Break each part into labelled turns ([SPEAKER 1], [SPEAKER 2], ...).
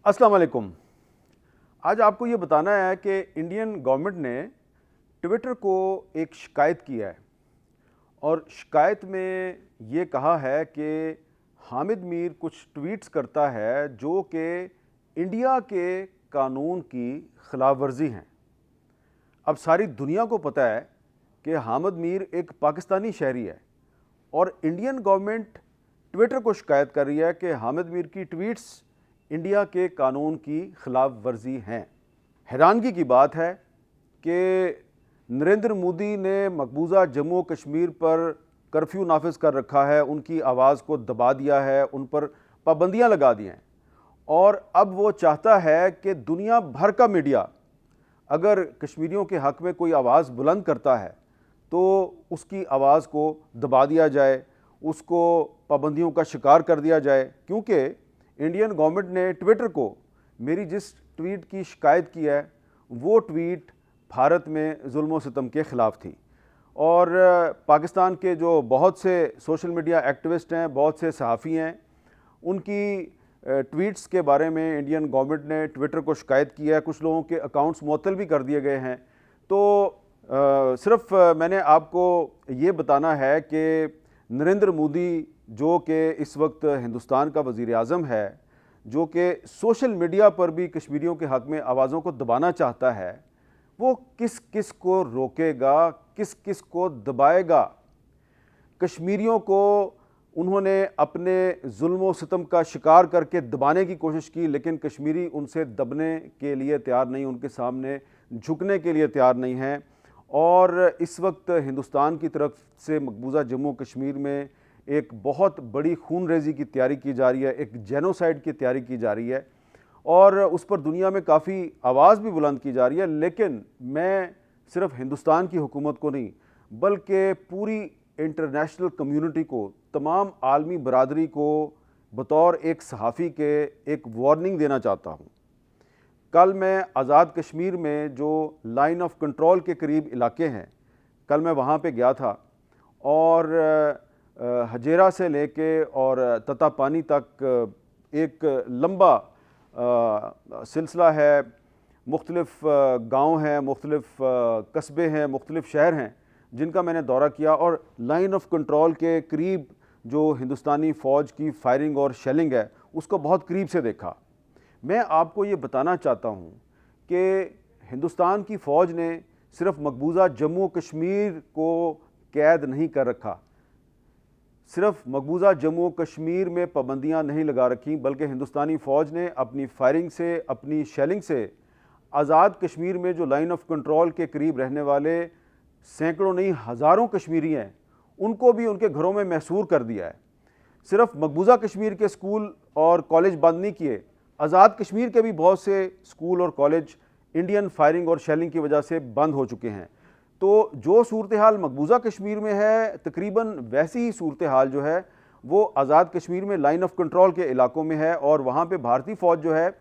[SPEAKER 1] अस्सलाम वालेकुम। आज आपको ये बताना है कि इंडियन गवर्नमेंट ने ट्विटर को एक शिकायत किया है और शिकायत में ये कहा है कि हामिद मीर कुछ ट्वीट्स करता है जो कि इंडिया के कानून की खिलाफ वर्जी हैं। अब सारी दुनिया को पता है कि हामिद मीर एक पाकिस्तानी शहरी है और इंडियन गवर्नमेंट ट्विटर को शिकायत कर रही है कि हामिद मीर की ट्वीट्स इंडिया के कानून की खिलाफ वर्जी हैं। हैरानगी की बात है कि नरेंद्र मोदी ने मकबूजा जम्मू कश्मीर पर कर्फ्यू नाफिज कर रखा है, उनकी आवाज़ को दबा दिया है, उन पर पाबंदियां लगा दी हैं और अब वो चाहता है कि दुनिया भर का मीडिया अगर कश्मीरियों के हक़ में कोई आवाज़ बुलंद करता है तो उसकी आवाज़ को दबा दिया जाए, उसको पाबंदियों का शिकार कर दिया जाए। क्योंकि इंडियन गवर्नमेंट ने ट्विटर को मेरी जिस ट्वीट की शिकायत की है वो ट्वीट भारत में जुल्म सितम के ख़िलाफ़ थी और पाकिस्तान के जो बहुत से सोशल मीडिया एक्टिविस्ट हैं, बहुत से सहाफ़ी हैं, उनकी ट्वीट्स के बारे में इंडियन गवर्नमेंट ने ट्विटर को शिकायत की है। कुछ लोगों के अकाउंट्स मुअत्तल भी कर दिए गए हैं। तो सिर्फ मैंने आपको ये बताना है कि नरेंद्र मोदी जो कि इस वक्त हिंदुस्तान का वज़ीर आज़म है, जो कि सोशल मीडिया पर भी कश्मीरियों के हक़ में आवाज़ों को दबाना चाहता है, वो किस किस को रोकेगा, किस किस को दबाएगा। कश्मीरियों को उन्होंने अपने जुल्म सितम का शिकार करके दबाने की कोशिश की, लेकिन कश्मीरी उनसे दबने के लिए तैयार नहीं, उनके सामने झुकने के लिए तैयार नहीं हैं। और इस वक्त हिंदुस्तान की तरफ से मकबूजा जम्मू कश्मीर में एक बहुत बड़ी खून रेज़ी की तैयारी की जा रही है, एक जेनोसाइड की तैयारी की जा रही है और उस पर दुनिया में काफ़ी आवाज़ भी बुलंद की जा रही है। लेकिन मैं सिर्फ हिंदुस्तान की हुकूमत को नहीं बल्कि पूरी इंटरनेशनल कम्युनिटी को, तमाम आलमी बरादरी को बतौर एक सहाफ़ी के एक वार्निंग देना चाहता हूँ। कल मैं आज़ाद कश्मीर में जो लाइन ऑफ कंट्रोल के करीब इलाके हैं, कल मैं वहाँ पे गया था और हजेरा से लेके और ततापानी तक एक लंबा सिलसिला है, मुख्तलिफ गांव हैं, मुख्तलिफ कस्बे हैं, मुख्तलिफ शहर हैं जिनका मैंने दौरा किया और लाइन ऑफ कंट्रोल के करीब जो हिंदुस्तानी फ़ौज की फायरिंग और शेलिंग है उसको बहुत करीब से देखा। मैं आपको ये बताना चाहता हूँ कि हिंदुस्तान की फ़ौज ने सिर्फ मकबूजा जम्मू कश्मीर को कैद नहीं कर रखा, सिर्फ मकबूजा जम्मू कश्मीर में पाबंदियाँ नहीं लगा रखी, बल्कि हिंदुस्तानी फ़ौज ने अपनी फायरिंग से, अपनी शेलिंग से आज़ाद कश्मीर में जो लाइन ऑफ कंट्रोल के करीब रहने वाले सैकड़ों नहीं हज़ारों कश्मीरी हैं, उनको भी उनके घरों में महसूर कर दिया है। सिर्फ मकबूजा कश्मीर के स्कूल और कॉलेज बंद नहीं किए, आज़ाद कश्मीर के भी बहुत से स्कूल और कॉलेज इंडियन फायरिंग और शेलिंग की वजह से बंद हो चुके हैं। तो जो सूरत हाल मकबूजा कश्मीर में है, तकरीबन वैसी ही सूरत हाल जो है वो आज़ाद कश्मीर में लाइन ऑफ कंट्रोल के इलाकों में है और वहाँ पे भारतीय फ़ौज जो है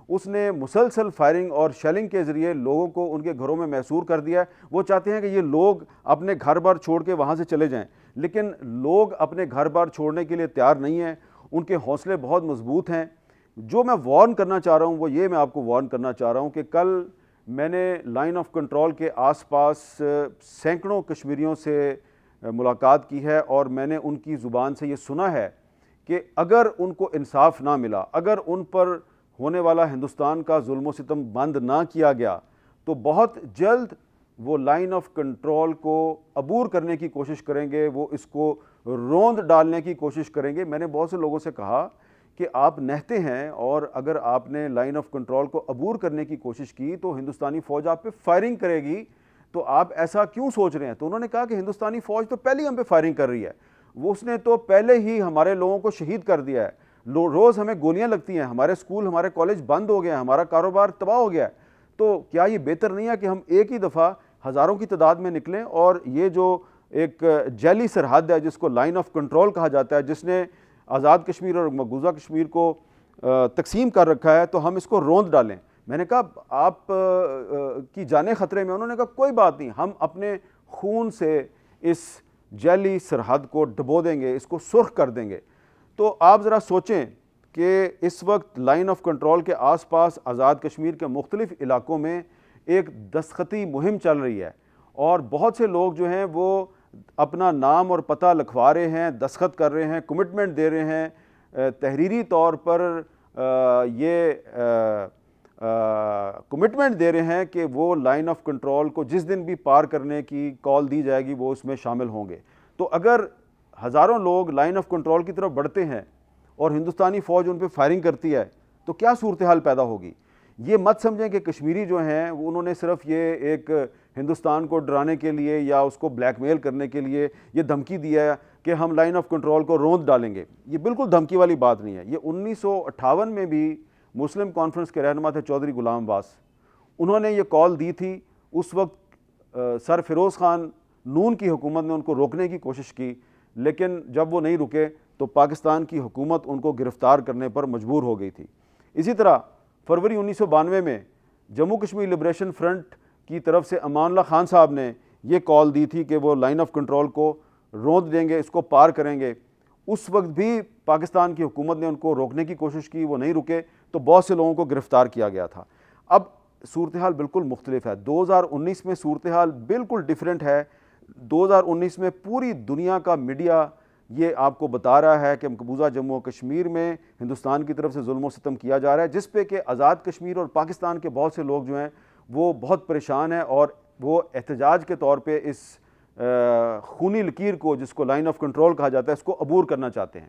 [SPEAKER 1] उसने मुसलसल फायरिंग और शेलिंग के ज़रिए लोगों को उनके घरों में महसूर कर दिया है। वो चाहते हैं कि ये लोग अपने घर बार छोड़ के वहाँ से चले जाएं, लेकिन लोग अपने घर बार छोड़ने के लिए तैयार नहीं हैं, उनके हौसले बहुत मजबूत हैं। जो मैं वार्न करना चाह रहा हूँ वो ये मैं आपको वार्न करना चाह रहा हूँ कि कल मैंने लाइन ऑफ कंट्रोल के आसपास सैकड़ों कश्मीरियों से मुलाकात की है और मैंने उनकी ज़ुबान से ये सुना है कि अगर उनको इंसाफ ना मिला, अगर उन पर होने वाला हिंदुस्तान का जुल्म सितम बंद ना किया गया तो बहुत जल्द वो लाइन ऑफ कंट्रोल को अबूर करने की कोशिश करेंगे, वो इसको रोंद डालने की कोशिश करेंगे। मैंने बहुत से लोगों से कहा कि आप नहते हैं और अगर आपने लाइन ऑफ कंट्रोल को अबूर करने की कोशिश की तो हिंदुस्तानी फ़ौज आप पे फायरिंग करेगी, तो आप ऐसा क्यों सोच रहे हैं। तो उन्होंने कहा कि हिंदुस्तानी फ़ौज तो पहले ही हम पे फायरिंग कर रही है, वो उसने तो पहले ही हमारे लोगों को शहीद कर दिया है, रोज़ हमें गोलियां लगती हैं, हमारे स्कूल हमारे कॉलेज बंद हो गए हैं, हमारा कारोबार तबाह हो गया है। तो क्या ये बेहतर नहीं है कि हम एक ही दफ़ा हज़ारों की तादाद में निकलें और ये जो एक जैली सरहद है जिसको लाइन ऑफ कंट्रोल कहा जाता है, जिसने आज़ाद कश्मीर और मकबूजा कश्मीर को तकसीम कर रखा है, तो हम इसको रोंद डालें। मैंने कहा आप की जाने ख़तरे में। उन्होंने कहा कोई बात नहीं, हम अपने खून से इस जैली सरहद को डबो देंगे, इसको सुर्ख कर देंगे। तो आप ज़रा सोचें کہ اس وقت لائن آف کنٹرول کے آس پاس آزاد کشمیر کے مختلف علاقوں میں ایک دستخطی مہم چل رہی ہے، اور بہت سے لوگ جو ہیں وہ اپنا نام اور پتہ لکھوا رہے ہیں، دستخط کر رہے ہیں، کمٹمنٹ دے رہے ہیں، تحریری طور پر یہ کمٹمنٹ دے رہے ہیں کہ وہ لائن آف کنٹرول کو جس دن بھی پار کرنے کی کال دی جائے گی وہ اس میں شامل ہوں گے۔ تو اگر ہزاروں لوگ لائن آف کنٹرول کی طرف بڑھتے ہیں اور ہندوستانی فوج ان پہ فائرنگ کرتی ہے تو کیا صورتحال پیدا ہوگی؟ یہ مت سمجھیں کہ کشمیری جو ہیں انہوں نے صرف یہ ایک ہندوستان کو ڈرانے کے لیے یا اس کو بلیک میل کرنے کے لیے یہ دھمکی دیا ہے کہ ہم لائن آف کنٹرول کو روند ڈالیں گے۔ یہ بالکل دھمکی والی بات نہیں ہے۔ یہ 1958 میں بھی مسلم کانفرنس کے رہنما تھے چودھری غلام عباس، انہوں نے یہ کال دی تھی۔ اس وقت سر فیروز خان نون کی حکومت نے ان کو روکنے کی کوشش کی، لیکن جب وہ نہیں رکے تو پاکستان کی حکومت ان کو گرفتار کرنے پر مجبور ہو گئی تھی۔ اسی طرح فروری 1992 میں جموں کشمیر لبریشن فرنٹ کی طرف سے امان اللہ خان صاحب نے یہ کال دی تھی کہ وہ لائن آف کنٹرول کو روند دیں گے، اس کو پار کریں گے۔ اس وقت بھی پاکستان کی حکومت نے ان کو روکنے کی کوشش کی، وہ نہیں رکے تو بہت سے لوگوں کو گرفتار کیا گیا تھا۔ اب صورتحال بالکل مختلف ہے۔ 2019 میں صورتحال بالکل ڈیفرنٹ ہے۔ 2019 میں پوری دنیا کا میڈیا یہ آپ کو بتا رہا ہے کہ مقبوضہ جموں و کشمیر میں ہندوستان کی طرف سے ظلم و ستم کیا جا رہا ہے، جس پہ کہ آزاد کشمیر اور پاکستان کے بہت سے لوگ جو ہیں وہ بہت پریشان ہیں، اور وہ احتجاج کے طور پہ اس خونی لکیر کو، جس کو لائن آف کنٹرول کہا جاتا ہے، اس کو عبور کرنا چاہتے ہیں۔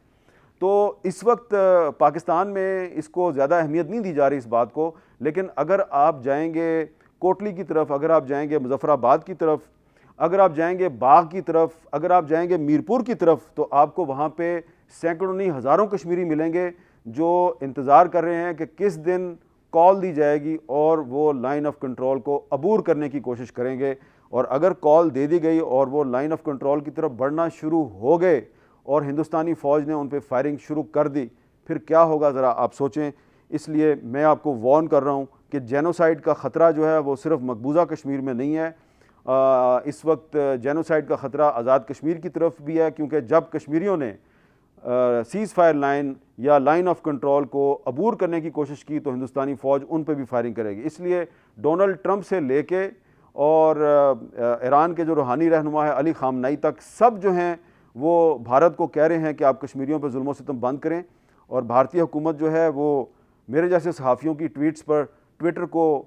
[SPEAKER 1] تو اس وقت پاکستان میں اس کو زیادہ اہمیت نہیں دی جا رہی اس بات کو، لیکن اگر آپ جائیں گے کوٹلی کی طرف، اگر آپ جائیں گے مظفر آباد کی طرف، اگر آپ جائیں گے باغ کی طرف، اگر آپ جائیں گے میرپور کی طرف، تو آپ کو وہاں پہ سینکڑوں نہیں ہزاروں کشمیری ملیں گے جو انتظار کر رہے ہیں کہ کس دن کال دی جائے گی اور وہ لائن آف کنٹرول کو عبور کرنے کی کوشش کریں گے۔ اور اگر کال دے دی گئی اور وہ لائن آف کنٹرول کی طرف بڑھنا شروع ہو گئے اور ہندوستانی فوج نے ان پہ فائرنگ شروع کر دی، پھر کیا ہوگا ذرا آپ سوچیں۔ اس لیے میں آپ کو وارن کر رہا ہوں کہ جینوسائیڈ کا خطرہ جو ہے وہ صرف مقبوضہ کشمیر میں نہیں ہے، اس وقت جینوسائیڈ کا خطرہ آزاد کشمیر کی طرف بھی ہے، کیونکہ جب کشمیریوں نے سیز فائر لائن یا لائن آف کنٹرول کو عبور کرنے کی کوشش کی تو ہندوستانی فوج ان پہ بھی فائرنگ کرے گی۔ اس لیے ڈونلڈ ٹرمپ سے لے کے اور ایران کے جو روحانی رہنما ہے علی خامنئی تک، سب جو ہیں وہ بھارت کو کہہ رہے ہیں کہ آپ کشمیریوں پہ ظلم و ستم بند کریں، اور بھارتی حکومت جو ہے وہ میرے جیسے صحافیوں کی ٹویٹس پر ٹویٹر کو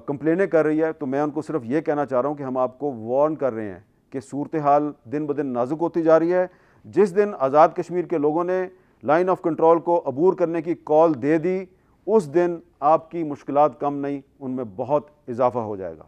[SPEAKER 1] کمپلینیں کر رہی ہے۔ تو میں ان کو صرف یہ کہنا چاہ رہا ہوں کہ ہم آپ کو وارن کر رہے ہیں کہ صورتحال دن بدن نازک ہوتی جا رہی ہے۔ جس دن آزاد کشمیر کے لوگوں نے لائن آف کنٹرول کو عبور کرنے کی کال دے دی، اس دن آپ کی مشکلات کم نہیں، ان میں بہت اضافہ ہو جائے گا۔